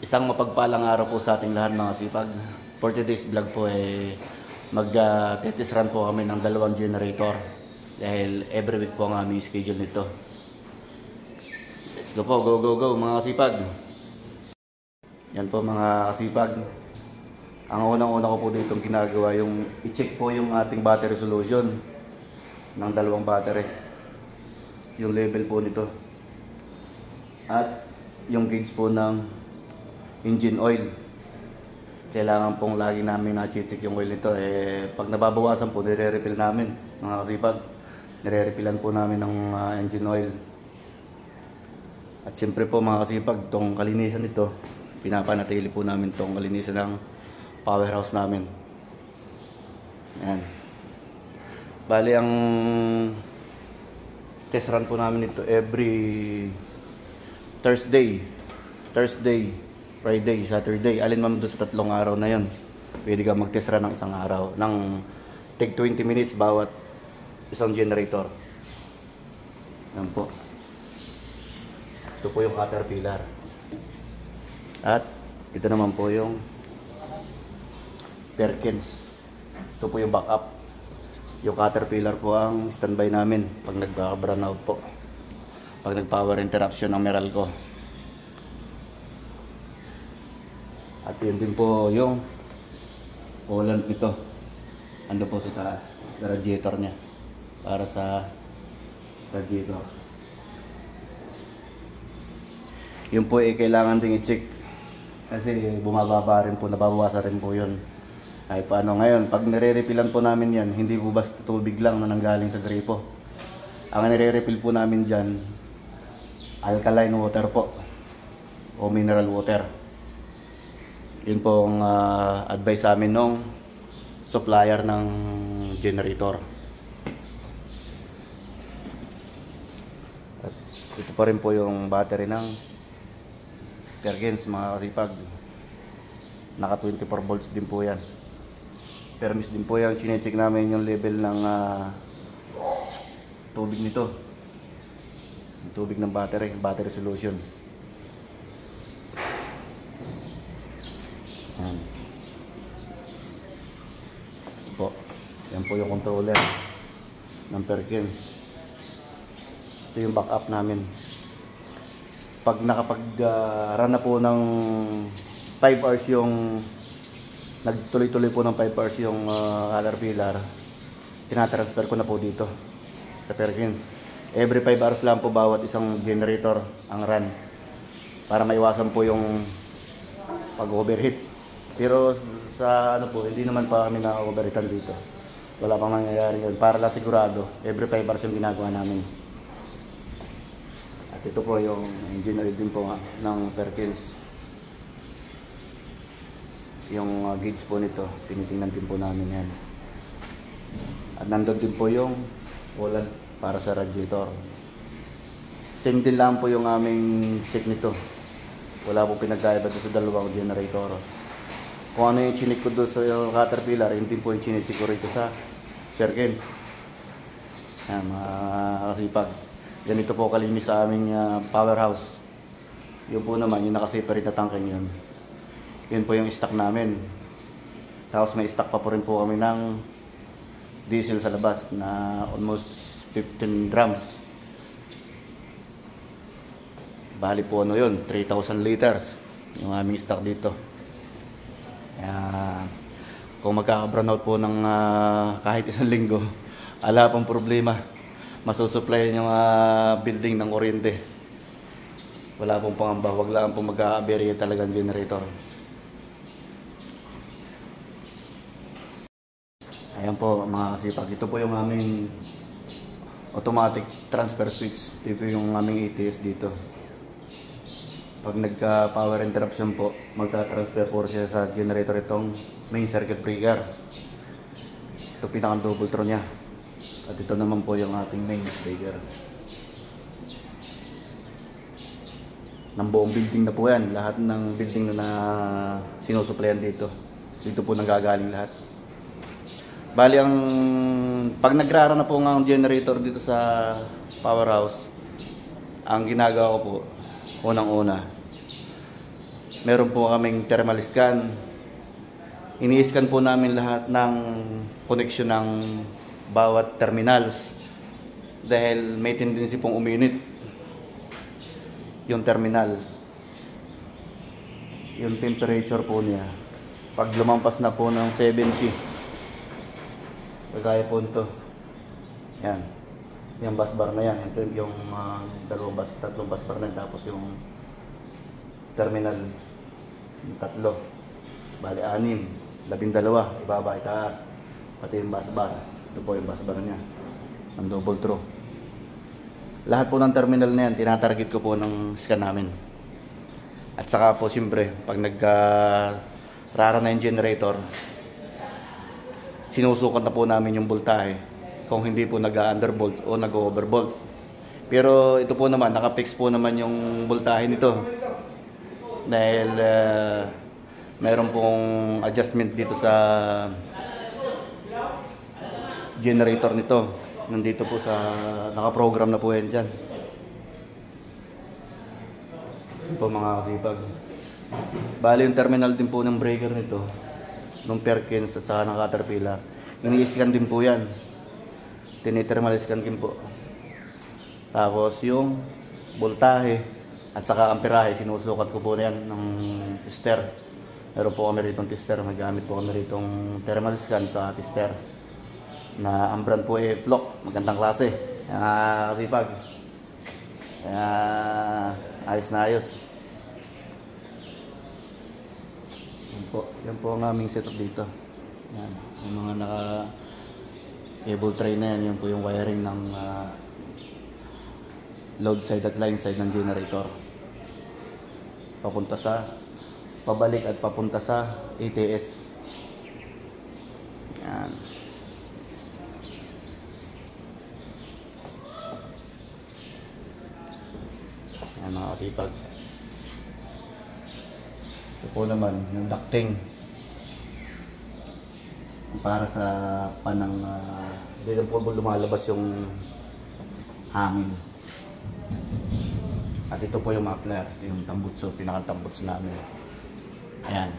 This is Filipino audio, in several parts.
Isang mapagpalang araw po sa ating lahat mga sipag. For today's vlog po mag-test run po kami ng dalawang generator. Dahil every week po ang aming schedule nito. Let's go po, go go go mga kasipag. Yan po mga kasipag. Ang unang-una ko po dito ginagawa yung i-check po yung ating battery resolution ng dalawang battery. Yung level po nito. At yung gauge po ng engine oil. Kailangan pong lagi namin na-check yung oil nito. Pag nababawasan po, nire-refill namin mga kasipag. Nire-refillan po namin ng engine oil. At siyempre po mga kasipag, itong kalinisan nito, pinapanatili po namin itong kalinisan ng powerhouse namin. Ayan. Bali ang test run po namin ito every Thursday, Friday, Saturday. Alin man doon sa tatlong araw na yon, pwede ka mag-test run ng isang araw ng take 20 minutes bawat isang generator. Yan po. Ito po yung Caterpillar. At ito naman po yung Perkins. Ito po yung backup. Yung Caterpillar po ang standby namin pag nagka-brown out po, pag nag-power interruption ng Meralco. At yun din po yung coolant nito. Ando po sa taas, radiator nya para sa radiator. Yun po kailangan ding i-check kasi bumababa rin po, nababawasan rin po yun. Ay paano ngayon, pag nire-refillan po namin yan, hindi po basta tubig lang na nanggaling sa gripo. Ang nire-refill po namin dyan, alkaline water po o mineral water. Yun po ang advice sa amin nung supplier ng generator. At ito pa rin po yung battery ng Perkins mga kasipag. Naka 24 volts din po yan. Permis din po yan. Chinecheck namin yung level ng tubig nito. Yung tubig ng battery solution. Yan. Po. Yan po yung controller ng Perkins. Ito yung backup namin. Pag nakapag-run na po ng 5 hours yung nagtuloy-tuloy po ng 5 hours yung Caterpillar, tinatransfer ko na po dito sa Perkins. Every 5 hours lang po bawat isang generator ang run para maiwasan po yung pag-overheat. Pero sa ano po, hindi naman pa kami na-overheatan dito. Wala pang nangyayari yun. Para lang sigurado, every 5 hours yung ginagawa namin. At ito po yung engine oil din po ng Perkins. Yung gauge po nito, tinitingnan din po namin yan. At nandun din po yung coolant para sa radiator. Same din lang po yung aming check nito. Wala po pinagkaiba sa dalawang generator. Kung ano yung chinik ko doon sa Caterpillar, yun din po yung chinik ko rito sa Perkins. Yan mga kasipag. Ganito po kalinis sa aming powerhouse. Yun po naman, yung nakaseparate na tangkeng yun. Yun po yung stock namin. Tapos may stock pa po rin po kami ng diesel sa labas na almost 15 drums. Bali po ano yun, 3,000 liters yung aming stock dito. Kung magkaka-brown out po ng kahit isang linggo, ala pong problema, masusupply yung building ng kuryente. Wala pong pangamba, wag lang pong magka-aberya talagang generator. Ayan po mga kasipag, ito po yung aming automatic transfer switch. Ito po yung aming ATS dito. Pag nagka-power interruption po, magta-transfer po siya sa generator itong main circuit breaker. Ito pinaka-double throw niya. At ito naman po yung ating main breaker. Ng buong building na po yan. Lahat ng building na sinusuplayan dito. Dito po nanggagaling lahat. Bali ang pag nagrara na po ng generator dito sa powerhouse, ang ginagawa ko po, unang-una, meron po kaming thermal scan. Ini-scan po namin lahat ng connection ng bawat terminals dahil may tendency pong uminit yung terminal. Yung temperature po niya pag lumampas na po ng 70, kagaya po ito, yan, yung busbar na yan, ito yung tatlong busbar na, tapos yung terminal, yung tatlo, bali 6, 12, ibaba itaas, pati yung busbar, ito po yung busbar niya, ang double throw. Lahat po ng terminal na yan, tinatarget ko po ng scan namin. At saka po siyempre, pag rara na yung generator, sinusukat na po namin yung voltahe kung hindi po nag-undervolt o nag-overvolt. Pero ito po naman, nakapix po naman yung voltahe nito dahil mayroon pong adjustment dito sa generator nito. Nandito po sa nakaprogram na po yan dyan. Ito po mga kasipag. Bali yung terminal din po ng breaker nito, ng Perkins at saka ng Caterpillar, ini-scan din po yan. Tinithermal scan din po. Tapos yung voltahe at saka amperahe, sinusukat ko po na yan ng tester. Meron po kami rito tester, magamit po kami rito thermal scan sa tester na ang brand po ay Flock, magandang klase. Kasipag, kaya ayos na ayos. Yan po ang aming setup dito. Yan, yung mga naka cable tray na yan, yan po yung wiring ng load side at line side ng generator. Papunta sa pabalik at papunta sa ATS. Yan. Yan mga kasipag. Ito po naman yung ducting para sa panang dito po lumalabas yung hangin. At ito po yung muffler, ito yung tambutso, pinakatambutso namin. Ayan.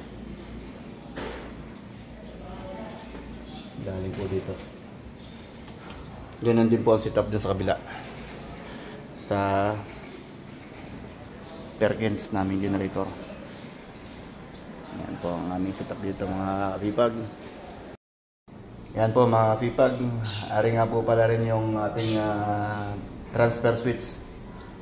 Galing po dito. Ganun din po ang setup dun sa kabila. Sa Perkins naming generator. Yan po ang aming setup dito mga kasipag. Yan po mga kasipag. Ari nga po pala rin yung ating transfer switch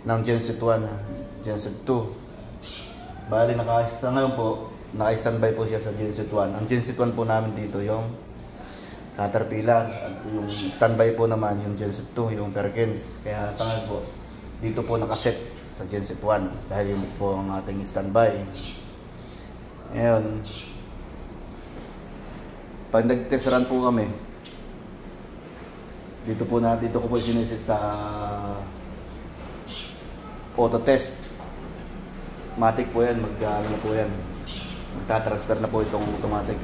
ng Genset 1, Genset 2. Bali sa ngayon po, naka-standby po siya sa Genset 1. Ang Genset 1 po namin dito yung Caterpillar. At yung standby po naman yung Genset 2, yung Perkins. Kaya sa ngayon po, dito po nakaset sa Genset 1 dahil yun po ang ating standby. Ngayon, pag nag-test run po kami, dito ko po sinisit sa auto test. Matic po yan, ano po yan, magta-transfer na po itong automatic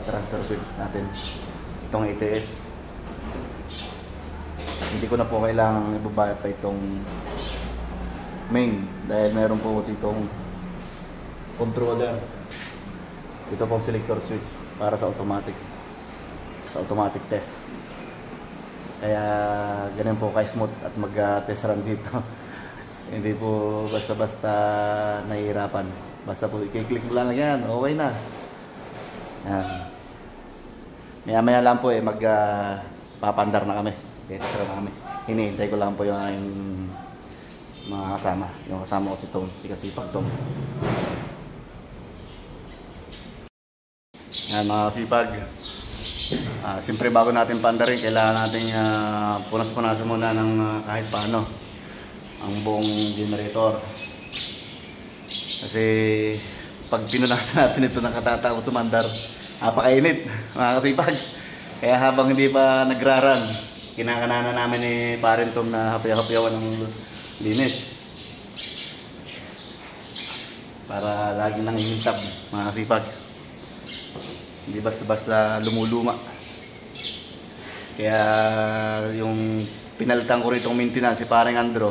transfer switch natin, itong ATS. Hindi ko na po kailangang ibaba pa itong main dahil meron po itong controller. Ito pong selector switch para sa automatic test. Kaya ganun po ka-smooth at mag-test run dito. Hindi po basta-basta nahihirapan. Basta po i-click mo lang yan, okay na. Yan. Maya-maya lang po papandar na kami. Test run na kami. Hinihintay ko lang po yung aking mga kasama. Yung kasama ko si Tom, si Kasipag Tom. Yan mga kasipag. Siyempre bago natin pandarin, kailangan natin punas-punasan muna ng kahit paano ang buong generator. Kasi pag pinunasan natin ito ng katatapos sumandar, napakainit mga kasipag. Kaya habang hindi pa nagraran, kinakananan namin ni Parin Tom na hapyaw-hapyawan ng linis. Para lagi nang imintab mga kasipag. Hindi basta-basta lumuluma. Kaya yung pinalitan ko rito maintenance si Paring Andro,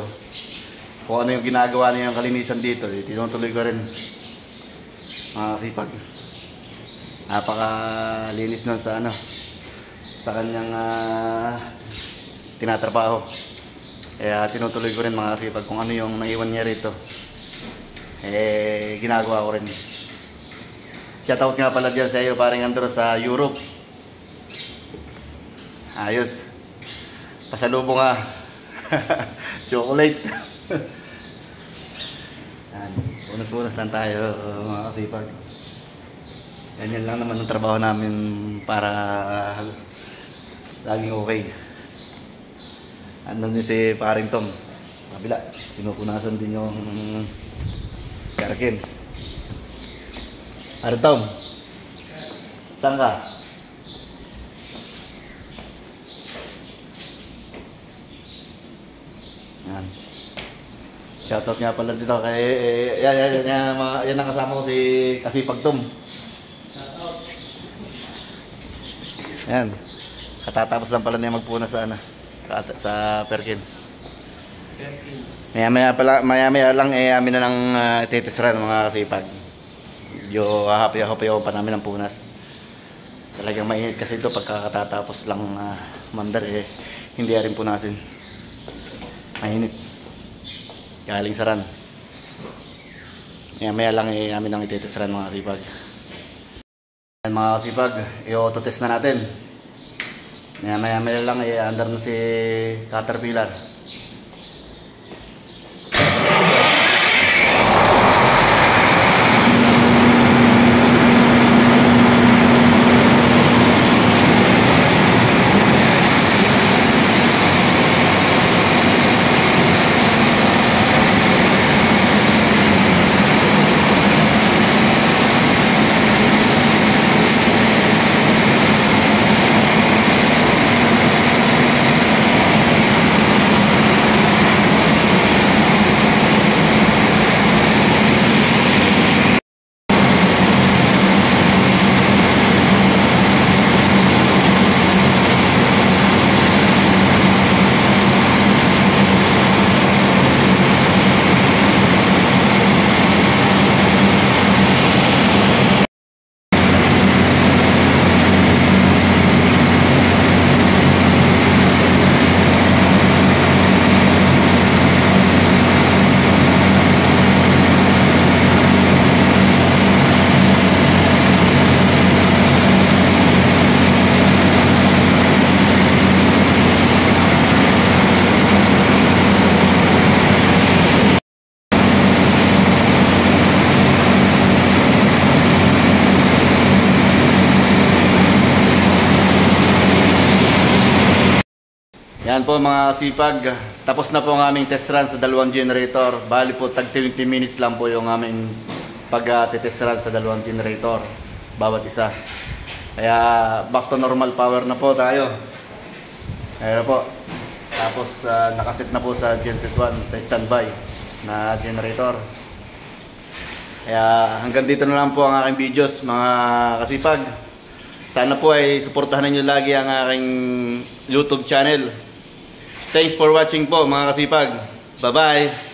kung ano yung ginagawa niya yung kalinisan dito, tinutuloy ko rin. mga kasipag. Napakalinis nun sa sa kanyang tinatrabaho. Kaya tinutuloy ko rin mga kasipag kung ano yung naiwan niya rito. Ginagawa ko rin. Shoutout nga pala dyan sa iyo, paring Andro sa Europe. Ayos. Pasalubong nga. Chocolate. Unas-unas lang tayo mga kasipag. Yan lang naman ang trabaho namin para laging okay. Andun din si paring Tom. Kabila, pinupunasan din yung Perkins. Paring Tom, saan ka? Yan. Shoutout nga pala dito kay yan ang kasama ko si Kasipag Tom. Yan. Katatapos lang pala niya magpuna sa Perkins. Maya lang amin na lang titisran mga kasipag. Yo happy-happy pa namin ng punas. Talagang mainit kasi ito pagkakatatapos lang mandar hindi rin punasin. Mainit. Galing saran. Maya lang amin nang ititisran mga kasipag. Yan mga kasipag, i-auto-test na natin. Maya lang andar na si Caterpillar. Yan po mga kasipag, tapos na po ang aming test run sa dalawang generator. Bali po tag 20 minutes lang po yung aming pag-test run sa dalawang generator bawat isa. Kaya back to normal power na po tayo. Ayan po. Tapos nakaset na po sa genset 1 sa standby na generator. Kaya hanggang dito na lang po ang aking videos mga kasipag. Sana po ay suportahan niyo lagi ang aking YouTube channel. Thanks for watching po mga kasipag. Bye-bye!